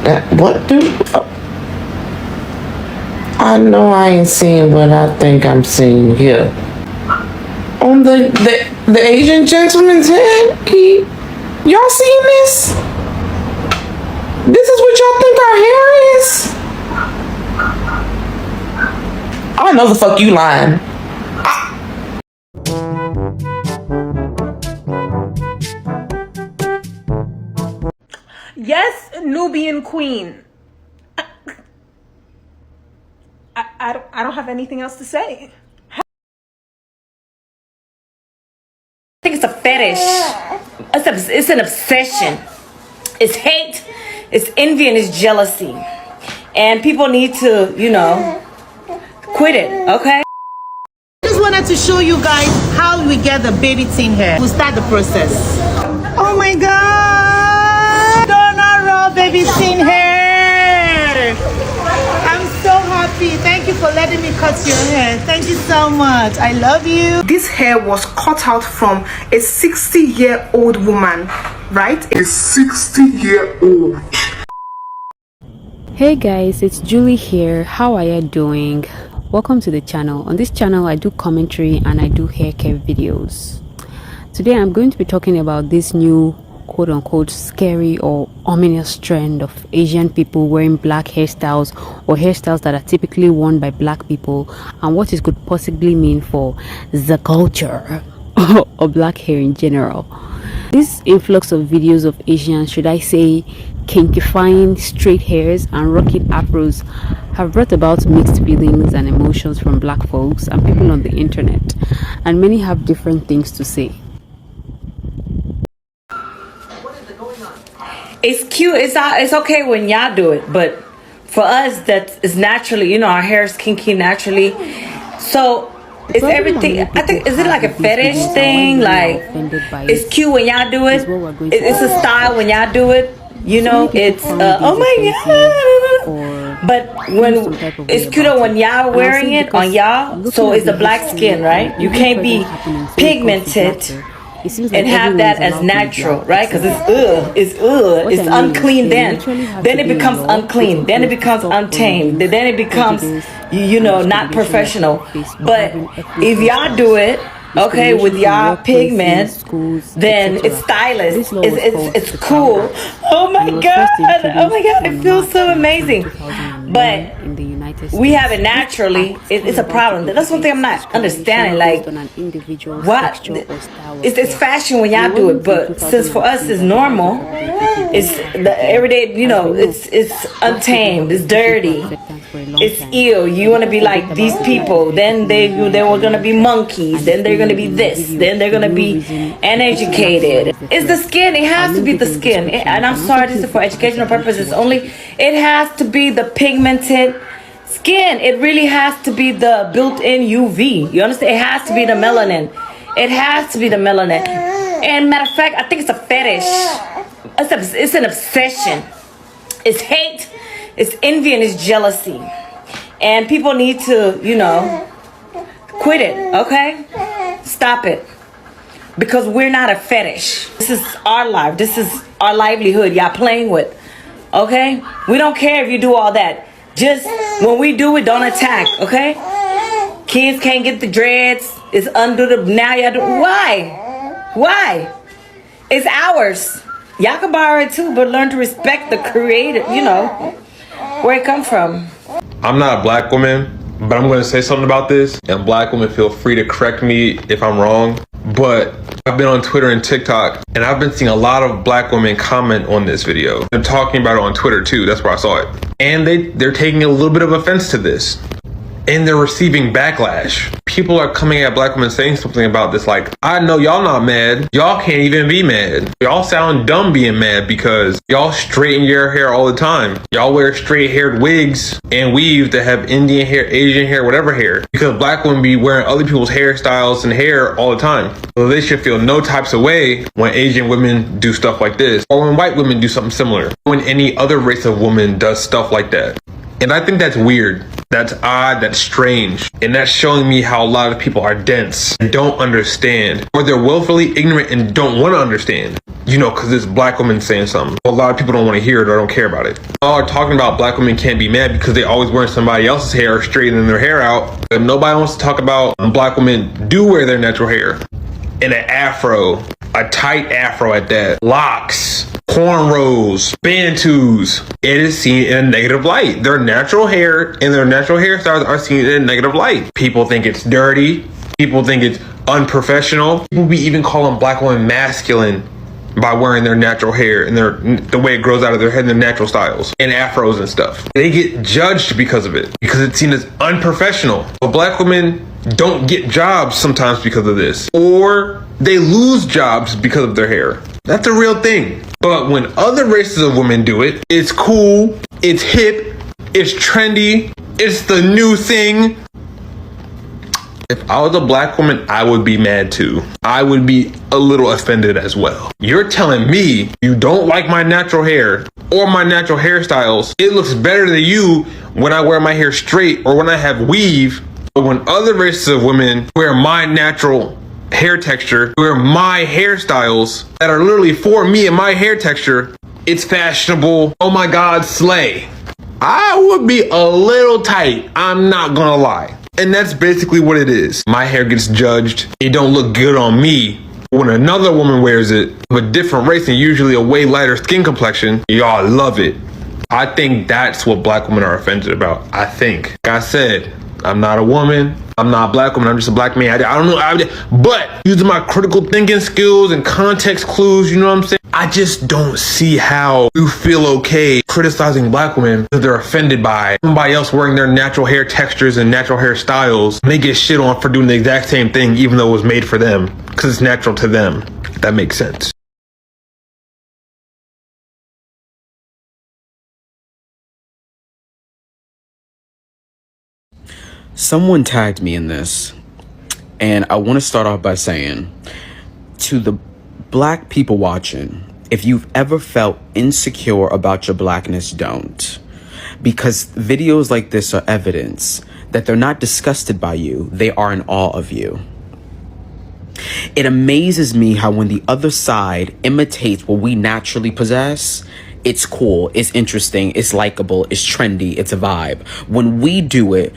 What do? I know I ain't seeing what I think I'm seeing here. On the Asian gentleman's head, y'all seen this? This is what y'all think our hair is? I know the fuck you lying. Yes, Nubian queen. I don't have anything else to say. I think it's a fetish. It's an obsession. It's hate, it's envy, and it's jealousy. And people need to, quit it, okay? Just wanted to show you guys how we get the baby tin hair. We'll start the process. Oh my god! Donor raw baby tin hair! I'm so happy. Thank you for letting me cut your hair. Thank you so much. I love you. This hair was cut out from a 60-year-old woman, right? A 60-year-old. Hey guys, it's Julie here. How are you doing? Welcome to the channel. On this channel I do commentary and I do hair care videos. Today I'm going to be talking about this new quote-unquote scary or ominous trend of Asian people wearing black hairstyles or hairstyles that are typically worn by black people, and what it could possibly mean for the culture or black hair in general. This influx of videos of Asians, should I say kinkifying straight hairs and rocking afros, have brought about mixed feelings and emotions from black folks and people on the internet, and many have different things to say. It's cute. It's okay when y'all do it, but for us, that is naturally. Our hair is kinky naturally, so it's everything. I think, is it like a fetish thing? Like, it's cute when y'all do it. It's a style when y'all do it. It's oh my god. But when it's cuter when y'all wearing it on y'all, so it's a black skin, right? You can't be pigmented and have that as natural, right? Because it's unclean. Then it becomes unclean. Then it becomes untamed. Then it becomes not professional. But if y'all do it, okay, with y'all pigment, then it's stylish. It's cool. Oh my god! It feels so amazing. But we have it naturally. It's a problem. That's one thing I'm not understanding. Like, what? It's fashion when y'all do it, but since for us it's normal, it's the everyday. It's untamed. It's dirty. It's ill. You want to be like these people. Then they were gonna be monkeys. Then they're gonna be this. Then they're gonna be uneducated. It's the skin. It has to be the skin. And I'm sorry, this is for educational purposes only. It has to be the pigmented skin. It really has to be the built-in UV. You understand? It has to be the melanin. It has to be the melanin. And matter of fact, I think it's a fetish. It's an obsession. It's hate. It's envy, and it's jealousy. And people need to, quit it, okay? Stop it. Because we're not a fetish. This is our life. This is our livelihood y'all playing with, okay? We don't care if you do all that. Just when we do it, don't attack, okay? Kids can't get the dreads. It's under the, now y'all do, why? It's ours. Y'all can borrow it too, but learn to respect the creator, where it come from. I'm not a black woman, but I'm going to say something about this, and black women feel free to correct me if I'm wrong. But I've been on Twitter and TikTok, and I've been seeing a lot of black women comment on this video. They're talking about it on Twitter too. That's where I saw it. And they're taking a little bit of offense to this. And they're receiving backlash. People are coming at black women saying something about this, like, I know y'all not mad. Y'all can't even be mad. Y'all sound dumb being mad because y'all straighten your hair all the time. Y'all wear straight haired wigs and weaves that have Indian hair, Asian hair, whatever hair. Because black women be wearing other people's hairstyles and hair all the time. So they should feel no types of way when Asian women do stuff like this. Or when white women do something similar. When any other race of woman does stuff like that. And I think that's weird. That's odd, that's strange. And that's showing me how a lot of people are dense and don't understand. Or they're willfully ignorant and don't want to understand. you know, because this black woman saying something. A lot of people don't want to hear it or don't care about it. All are talking about black women can't be mad because they always wearing somebody else's hair or straightening their hair out. But nobody wants to talk about black women do wear their natural hair. In an afro, a tight afro at that, locks, cornrows, bantus. It is seen in a negative light. Their natural hair and their natural hairstyles are seen in a negative light. People think it's dirty. People think it's unprofessional. People be even calling black women masculine by wearing their natural hair and the way it grows out of their head and their natural styles and afros and stuff. They get judged because of it, because it's seen as unprofessional. But black women don't get jobs sometimes because of this, or they lose jobs because of their hair. That's a real thing. But when other races of women do it, it's cool, it's hip, it's trendy, it's the new thing. If I was a black woman, I would be mad too. I would be a little offended as well. You're telling me you don't like my natural hair or my natural hairstyles. It looks better than you when I wear my hair straight or when I have weave. But when other races of women wear my natural hair texture, wear my hairstyles that are literally for me and my hair texture, it's fashionable. Oh my God, slay. I would be a little tight. I'm not gonna lie. And that's basically what it is. My hair gets judged. It don't look good on me. When another woman wears it of a different race and usually a way lighter skin complexion, y'all love it. I think that's what black women are offended about. I think. Like I said, I'm not a woman. I'm not a black woman. I'm just a black man. I don't know. But using my critical thinking skills and context clues, you know what I'm saying? I just don't see how you feel okay criticizing black women because they're offended by somebody else wearing their natural hair textures and natural hair styles. And they get shit on for doing the exact same thing even though it was made for them because it's natural to them. If that makes sense. Someone tagged me in this, and I want to start off by saying to the black people watching, if you've ever felt insecure about your blackness, don't. Because videos like this are evidence that they're not disgusted by you, they are in awe of you. It amazes me how when the other side imitates what we naturally possess, it's cool, it's interesting, it's likable, it's trendy, it's a vibe. When we do it,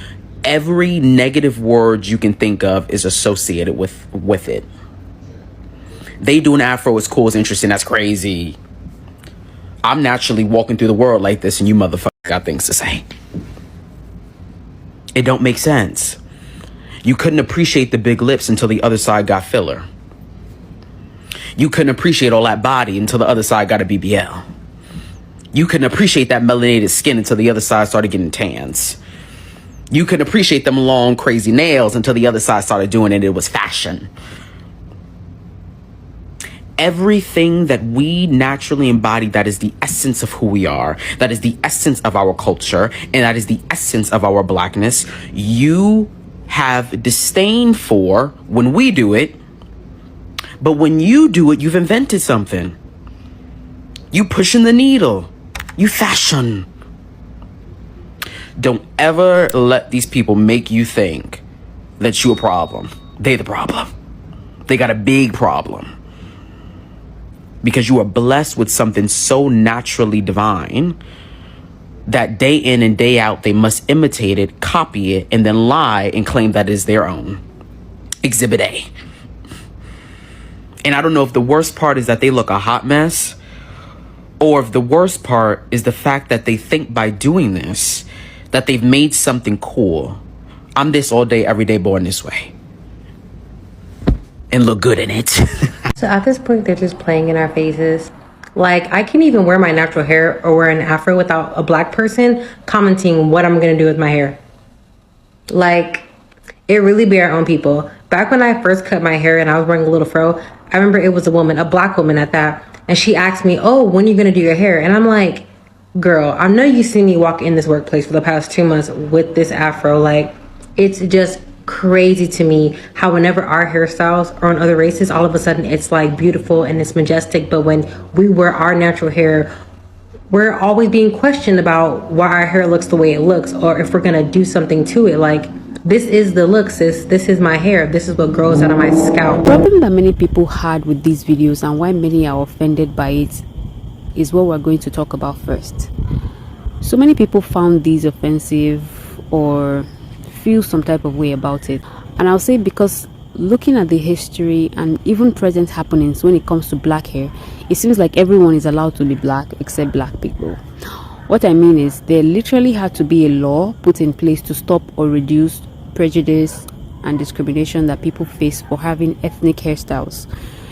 every negative word you can think of is associated with it. They do an afro, it's cool, it's interesting, that's crazy. I'm naturally walking through the world like this and you motherfuckers got things to say. It don't make sense. You couldn't appreciate the big lips until the other side got filler. You couldn't appreciate all that body until the other side got a BBL. You couldn't appreciate that melanated skin until the other side started getting tans. You couldn't appreciate them long, crazy nails until the other side started doing it. It was fashion. Everything that we naturally embody, that is the essence of who we are, that is the essence of our culture, and that is the essence of our blackness, you have disdain for when we do it. But when you do it, you've invented something. You pushing the needle. You fashion. Don't ever let these people make you think that you're a problem. They the problem. They got a big problem. Because you are blessed with something so naturally divine that day in and day out, they must imitate it, copy it, and then lie and claim that is their own. Exhibit A. And I don't know if the worst part is that they look a hot mess, or if the worst part is the fact that they think by doing this, that they've made something cool. I'm this all day, every day, born this way. And look good in it. So at this point, they're just playing in our faces. Like, I can't even wear my natural hair or wear an afro without a black person commenting what I'm gonna do with my hair. Like, it really be our own people. Back when I first cut my hair and I was wearing a little fro, I remember it was a woman, a black woman at that. And she asked me, oh, when are you gonna do your hair? And I'm like, girl, I know you see me walk in this workplace for the past 2 months with this afro. Like, it's just crazy to me how whenever our hairstyles are on other races, all of a sudden it's like beautiful and it's majestic. But when we wear our natural hair, we're always being questioned about why our hair looks the way it looks, or if we're gonna do something to it. Like, This is the look, sis. This is my hair. This is what grows out of my scalp. The problem that many people had with these videos and why many are offended by it is what we're going to talk about first. So many people found these offensive or feel some type of way about it. And I'll say because looking at the history and even present happenings when it comes to black hair, it seems like everyone is allowed to be black except black people. What I mean is there literally had to be a law put in place to stop or reduce prejudice and discrimination that people face for having ethnic hairstyles,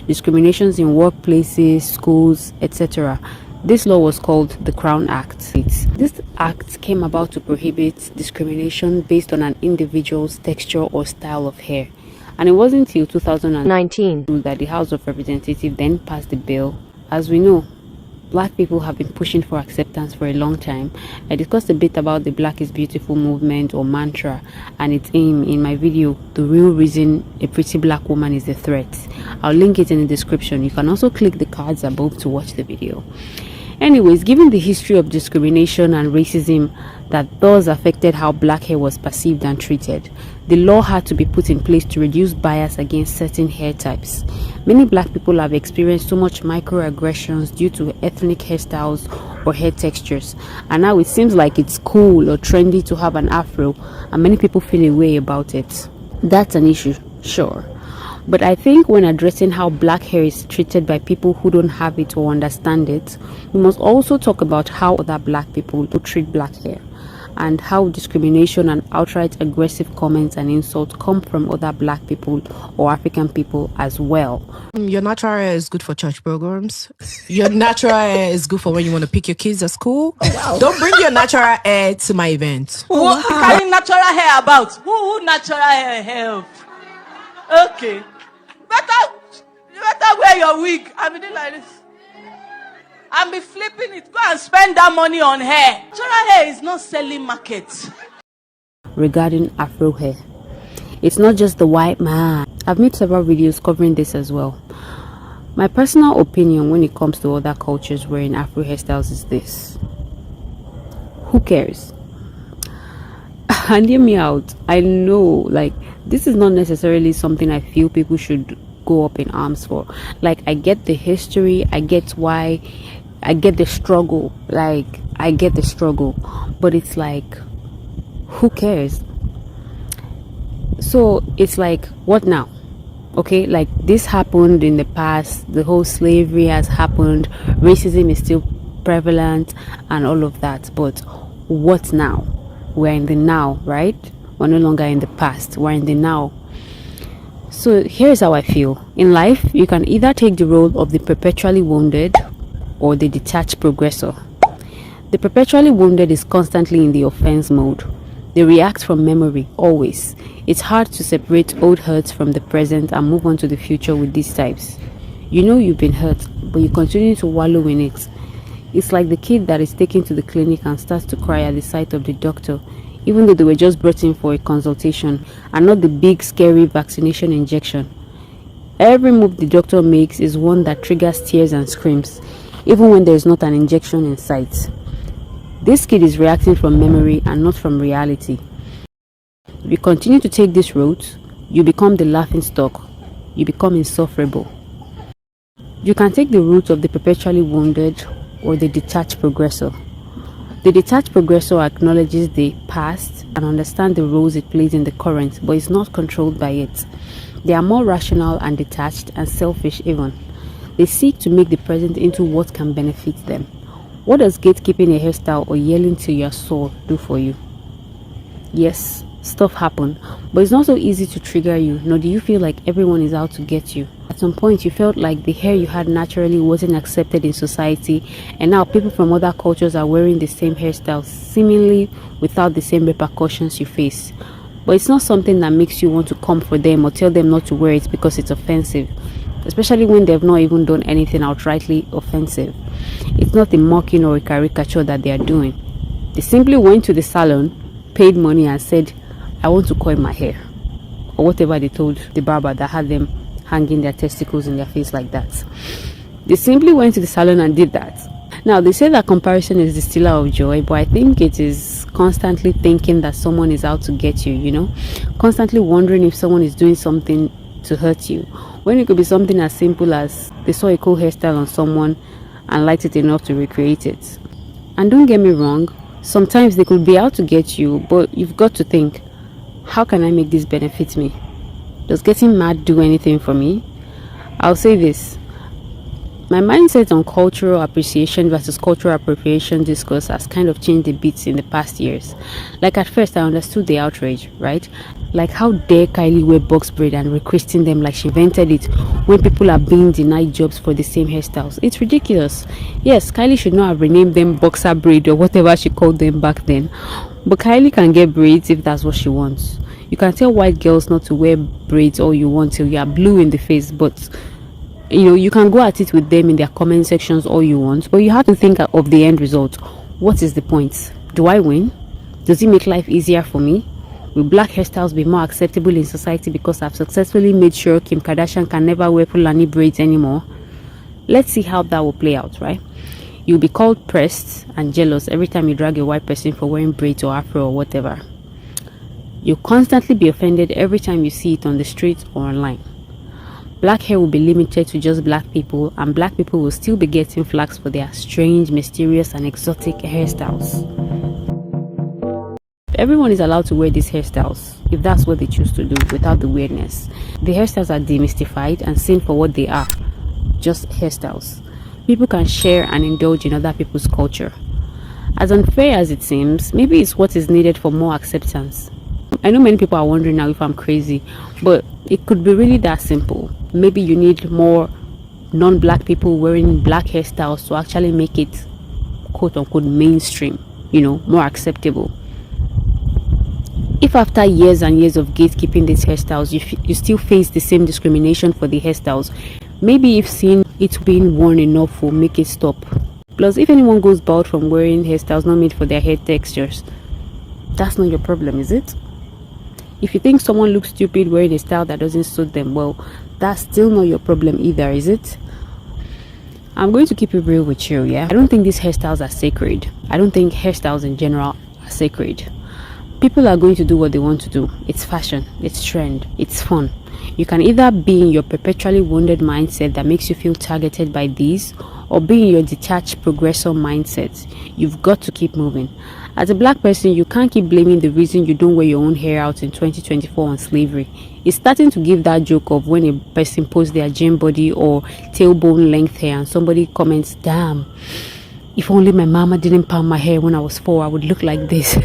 discriminations in workplaces, schools, etc. This law was called the Crown Act. This act came about to prohibit discrimination based on an individual's texture or style of hair. And it wasn't until 2019 that the House of Representatives then passed the bill. As we know, black people have been pushing for acceptance for a long time. I discussed a bit about the Black is Beautiful movement or mantra and its aim in my video, The Real Reason a Pretty Black Woman is a Threat. I'll link it in the description. You can also click the cards above to watch the video. Anyways, given the history of discrimination and racism that thus affected how black hair was perceived and treated, the law had to be put in place to reduce bias against certain hair types. Many black people have experienced so much microaggressions due to ethnic hairstyles or hair textures, and now it seems like it's cool or trendy to have an afro, and many people feel a way about it. That's an issue, sure. But I think when addressing how black hair is treated by people who don't have it or understand it, we must also talk about how other black people treat black hair and how discrimination and outright aggressive comments and insults come from other black people or African people as well. Your natural hair is good for church programs. Your natural hair is good for when you want to pick your kids at school. Oh, wow. Don't bring your natural hair to my event. Who carry natural hair about? Who natural hair help? Okay. You better wear your wig. I be doing like this. And be flipping it. Go and spend that money on hair. Natural hair is not selling market. Regarding afro hair, it's not just the white man. I've made several videos covering this as well. My personal opinion when it comes to other cultures wearing afro hairstyles is this: who cares? And hear me out. I know, like, this is not necessarily something I feel people should go up in arms for. Like, I get the history, I get why, I get the struggle, but it's like, who cares? So it's like, what now? Okay, like, this happened in the past, the whole slavery has happened, racism is still prevalent and all of that, but what now? We're in the now, right? We're no longer in the past, we're in the now. So here's how I feel. In life, you can either take the role of the perpetually wounded or the detached progressor. The perpetually wounded is constantly in the offense mode. They react from memory, always. It's hard to separate old hurts from the present and move on to the future with these types. You know you've been hurt, but you continue to wallow in it. It's like the kid that is taken to the clinic and starts to cry at the sight of the doctor, even though they were just brought in for a consultation and not the big scary vaccination injection. Every move the doctor makes is one that triggers tears and screams, even when there is not an injection in sight. This kid is reacting from memory and not from reality. If you continue to take this route, you become the laughing stock. You become insufferable. You can take the route of the perpetually wounded or the detached progressor. The detached progressor acknowledges the past and understands the roles it plays in the current, but is not controlled by it. They are more rational and detached and selfish even. They seek to make the present into what can benefit them. What does gatekeeping a hairstyle or yelling till you're sore do for you? Yes, stuff happen, but it's not so easy to trigger you, nor do you feel like everyone is out to get you. At some point, you felt like the hair you had naturally wasn't accepted in society, and now people from other cultures are wearing the same hairstyles, seemingly without the same repercussions you face. But it's not something that makes you want to come for them or tell them not to wear it because it's offensive, especially when they've not even done anything outrightly offensive. It's not a mocking or a caricature that they are doing. They simply went to the salon, paid money and said, I want to coil my hair, or whatever they told the barber that had them hanging their testicles in their face like that. They simply went to the salon and did that. Now, they say that comparison is the stealer of joy, but I think it is constantly thinking that someone is out to get you, you know? Constantly wondering if someone is doing something to hurt you. When it could be something as simple as they saw a cool hairstyle on someone and liked it enough to recreate it. And don't get me wrong, sometimes they could be out to get you, but you've got to think, how can I make this benefit me? Does getting mad do anything for me? I'll say this. My mindset on cultural appreciation versus cultural appropriation discourse has kind of changed a bit in the past years. Like at first I understood the outrage, right? Like how dare Kylie wear box braid and requesting them like she invented it when people are being denied jobs for the same hairstyles. It's ridiculous. Yes, Kylie should not have renamed them boxer braid or whatever she called them back then. But Kylie can get braids if that's what she wants. You can tell white girls not to wear braids all you want till you are blue in the face, but you know, you can go at it with them in their comment sections all you want, but you have to think of the end result. What is the point? Do I win? Does it make life easier for me? Will black hairstyles be more acceptable in society because I've successfully made sure Kim Kardashian can never wear Fulani braids anymore? Let's see how that will play out, right? You'll be called pressed and jealous every time you drag a white person for wearing braids or afro or whatever. You'll constantly be offended every time you see it on the streets or online. Black hair will be limited to just black people, and black people will still be getting flags for their strange, mysterious, and exotic hairstyles. Everyone is allowed to wear these hairstyles, if that's what they choose to do, without the weirdness. The hairstyles are demystified and seen for what they are, just hairstyles. People can share and indulge in other people's culture. As unfair as it seems, maybe it's what is needed for more acceptance. I know many people are wondering now if I'm crazy, but it could be really that simple. Maybe you need more non-black people wearing black hairstyles to actually make it quote-unquote mainstream, you know, more acceptable. If after years and years of gatekeeping these hairstyles, you still face the same discrimination for the hairstyles, maybe if seeing it being worn enough will make it stop. Plus, if anyone goes bald from wearing hairstyles not made for their hair textures, that's not your problem, is it? If you think someone looks stupid wearing a style that doesn't suit them, well, that's still not your problem either, is it? I'm going to keep it real with you, yeah? I don't think these hairstyles are sacred. I don't think hairstyles in general are sacred. People are going to do what they want to do. It's fashion, it's trend, it's fun. You can either be in your perpetually wounded mindset that makes you feel targeted by these, or be in your detached progressor mindset. You've got to keep moving. As a black person, you can't keep blaming the reason you don't wear your own hair out in 2024 on slavery. It's starting to give that joke of when a person posts their gym body or tailbone length hair and somebody comments, "Damn, if only my mama didn't palm my hair when I was 4, I would look like this."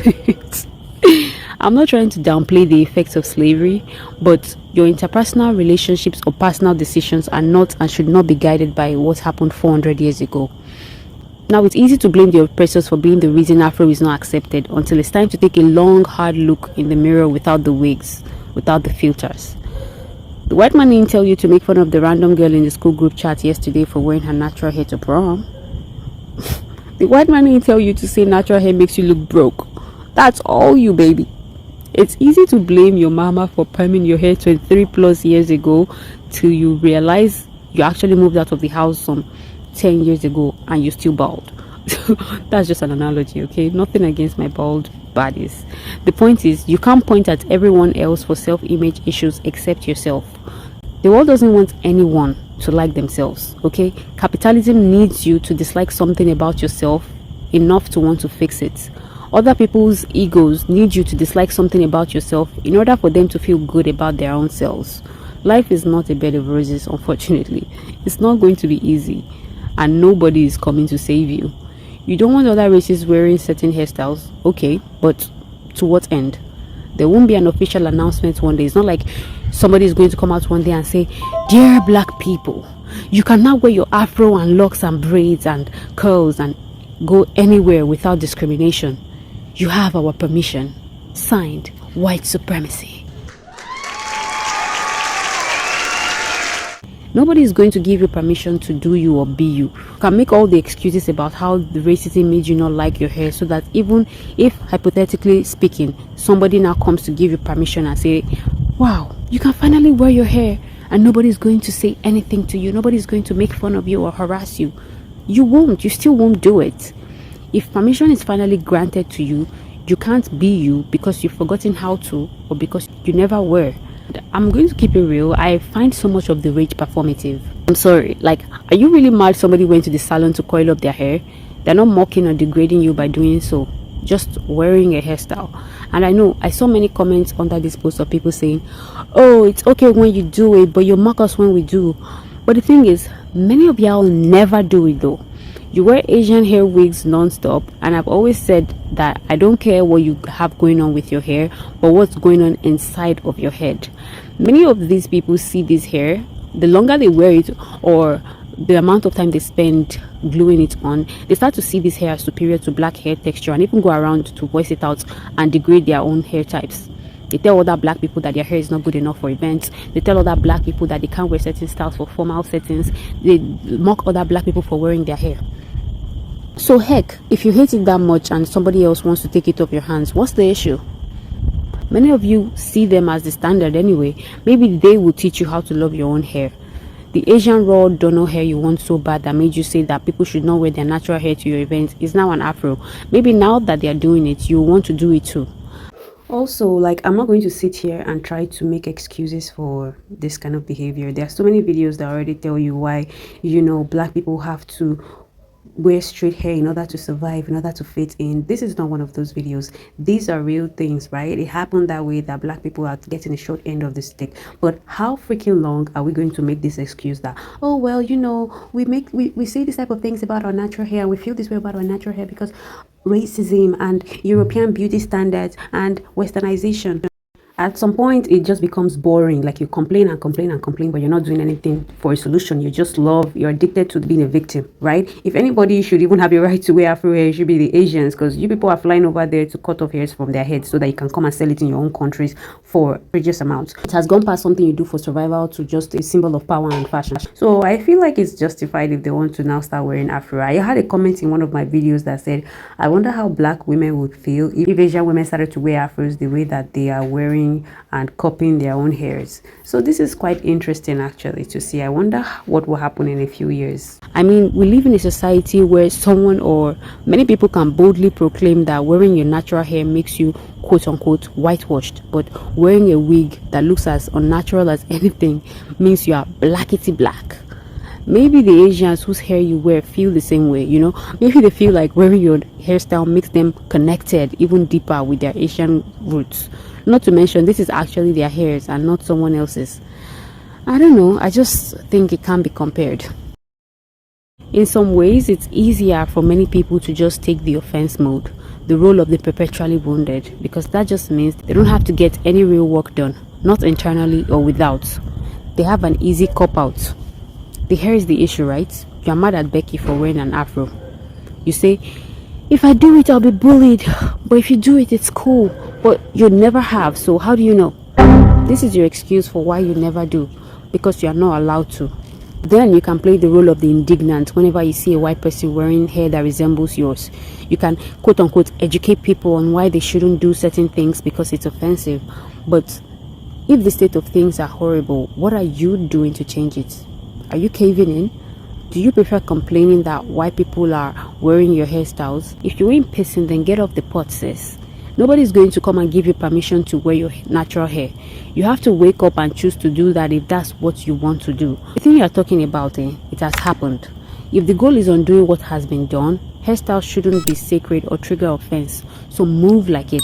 I'm not trying to downplay the effects of slavery, but your interpersonal relationships or personal decisions are not and should not be guided by what happened 400 years ago. Now, it's easy to blame the oppressors for being the reason Afro is not accepted until it's time to take a long, hard look in the mirror without the wigs, without the filters. The white man didn't tell you to make fun of the random girl in the school group chat yesterday for wearing her natural hair to prom. The white man didn't tell you to say natural hair makes you look broke. That's all you, baby. It's easy to blame your mama for perming your hair 23 plus years ago till you realize you actually moved out of the house some 10 years ago and you're still bald. That's just an analogy, okay? Nothing against my bald bodies. The point is, you can't point at everyone else for self-image issues except yourself. The world doesn't want anyone to like themselves, okay? Capitalism needs you to dislike something about yourself enough to want to fix it. Other people's egos need you to dislike something about yourself in order for them to feel good about their own selves. Life is not a bed of roses, unfortunately. It's not going to be easy, and nobody is coming to save you. You don't want other races wearing certain hairstyles, okay, but to what end? There won't be an official announcement one day. It's not like somebody is going to come out one day and say, "Dear black people, you can now wear your afro and locks and braids and curls and go anywhere without discrimination. You have our permission. Signed, white supremacy." Nobody is going to give you permission to do you or be you. You can make all the excuses about how the racism made you not like your hair, so that even if, hypothetically speaking, somebody now comes to give you permission and say, "Wow, you can finally wear your hair," and nobody's going to say anything to you, nobody's going to make fun of you or harass you, you still won't do it. If permission is finally granted to you, you can't be you because you've forgotten how to, or because you never were. I'm going to keep it real. I find so much of the rage performative. I'm sorry, like, are you really mad somebody went to the salon to coil up their hair? They're not mocking or degrading you by doing so, just wearing a hairstyle. And I know I saw many comments under this post of people saying, oh, it's okay when you do it, but you mock us when we do. But the thing is, many of y'all never do it though. You wear Asian hair wigs non-stop, and I've always said that I don't care what you have going on with your hair, but what's going on inside of your head. Many of these people see this hair, the longer they wear it, or the amount of time they spend gluing it on, they start to see this hair as superior to black hair texture, and even go around to voice it out and degrade their own hair types. They tell other black people that their hair is not good enough for events. They tell other black people that they can't wear certain styles for formal settings. They mock other black people for wearing their hair. So heck, if you hate it that much and somebody else wants to take it off your hands, what's the issue? Many of you see them as the standard anyway. Maybe they will teach you how to love your own hair. The Asian raw dono hair you want so bad that made you say that people should not wear their natural hair to your events is now an afro. Maybe now that they are doing it, you want to do it too. Also, like, I'm not going to sit here and try to make excuses for this kind of behavior. There are so many videos that already tell you why, black people have to wear straight hair in order to survive, in order to fit in. This is not one of those videos. These are real things, right? It happened that way, that black people are getting the short end of the stick. But how freaking long are we going to make this excuse that, oh well, we say this type of things about our natural hair, and we feel this way about our natural hair because racism and European beauty standards and westernization. At some point, it just becomes boring. Like, you complain and complain and complain, but you're not doing anything for a solution. You're addicted to being a victim, right? If anybody should even have a right to wear Afro hair, it should be the Asians, because you people are flying over there to cut off hairs from their heads so that you can come and sell it in your own countries for precious amounts. It has gone past something you do for survival to just a symbol of power and fashion. So I feel like it's justified if they want to now start wearing Afro. I had a comment in one of my videos that said, I wonder how black women would feel if Asian women started to wear Afros the way that they are wearing and copying their own hairs. So this is quite interesting actually to see. I wonder what will happen in a few years. I mean, we live in a society where someone or many people can boldly proclaim that wearing your natural hair makes you quote unquote whitewashed, but wearing a wig that looks as unnatural as anything means you are blackety black. Maybe the Asians whose hair you wear feel the same way, Maybe they feel like wearing your hairstyle makes them connected even deeper with their Asian roots. Not to mention, this is actually their hairs and not someone else's. I don't know, I just think it can't be compared. In some ways, it's easier for many people to just take the offense mode, the role of the perpetually wounded, because that just means they don't have to get any real work done, not internally or without. They have an easy cop-out. The hair is the issue, right? You're mad at Becky for wearing an afro. You say, if I do it, I'll be bullied. But if you do it, it's cool. But you never have, so how do you know? This is your excuse for why you never do. Because you are not allowed to. Then you can play the role of the indignant whenever you see a white person wearing hair that resembles yours. You can quote unquote educate people on why they shouldn't do certain things because it's offensive. But if the state of things are horrible, what are you doing to change it? Are you caving in? Do you prefer complaining that white people are wearing your hairstyles? If you ain't pissing, then get off the pot, sis. Nobody's going to come and give you permission to wear your natural hair. You have to wake up and choose to do that if that's what you want to do. The thing you're talking about, it has happened. If the goal is undoing what has been done, hairstyles shouldn't be sacred or trigger offense. So move like it.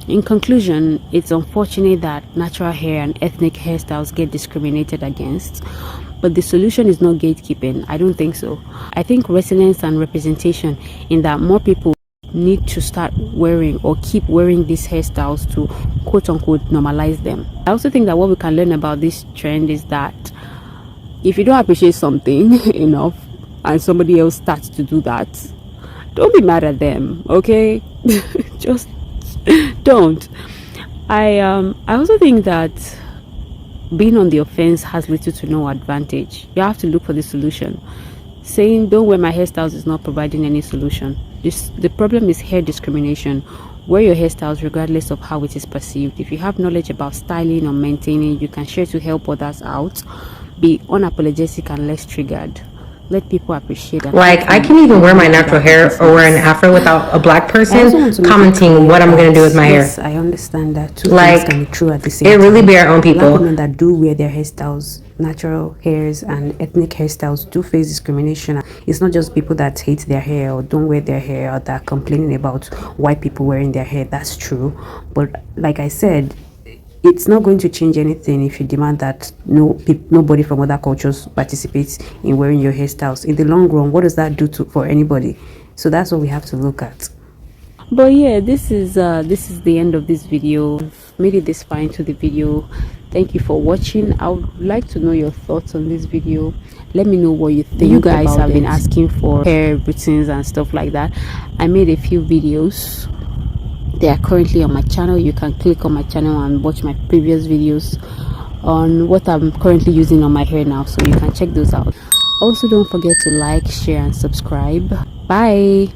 In conclusion, it's unfortunate that natural hair and ethnic hairstyles get discriminated against, but the solution is not gatekeeping. I don't think so. I think resilience and representation in that more people need to start wearing or keep wearing these hairstyles to quote unquote normalize them. I also think that what we can learn about this trend is that if you don't appreciate something enough and somebody else starts to do that, don't be mad at them, okay? Just don't. I also think that being on the offense has little to no advantage. You have to look for the solution. Saying don't wear my hairstyles is not providing any solution. The problem is hair discrimination. Wear your hairstyles regardless of how it is perceived. If you have knowledge about styling or maintaining, you can share to help others out. Be unapologetic and less triggered. let people appreciate and Like, I can even wear my natural hair or wear an afro without a black person commenting what I'm gonna do with my hair. Yes, I understand that two Like, things can be true at the same it time. really be our own Black people. women that do wear their hairstyles, natural hairs and ethnic hairstyles, do face discrimination. It's not just people that hate their hair or don't wear their hair or that are complaining about white people wearing their hair. That's true, but like I said, it's not going to change anything if you demand that nobody from other cultures participates in wearing your hairstyles. In the long run, what does that do for anybody? So that's what we have to look at. But yeah, this is the end of this video. I've made it this far into the video. Thank you for watching. I would like to know your thoughts on this video. Let me know what you think. You guys have been asking for hair routines and stuff like that. I made a few videos. They are currently on my channel. You can click on my channel and watch my previous videos on what I'm currently using on my hair now, so you can check those out. Also, don't forget to like, share and subscribe. Bye.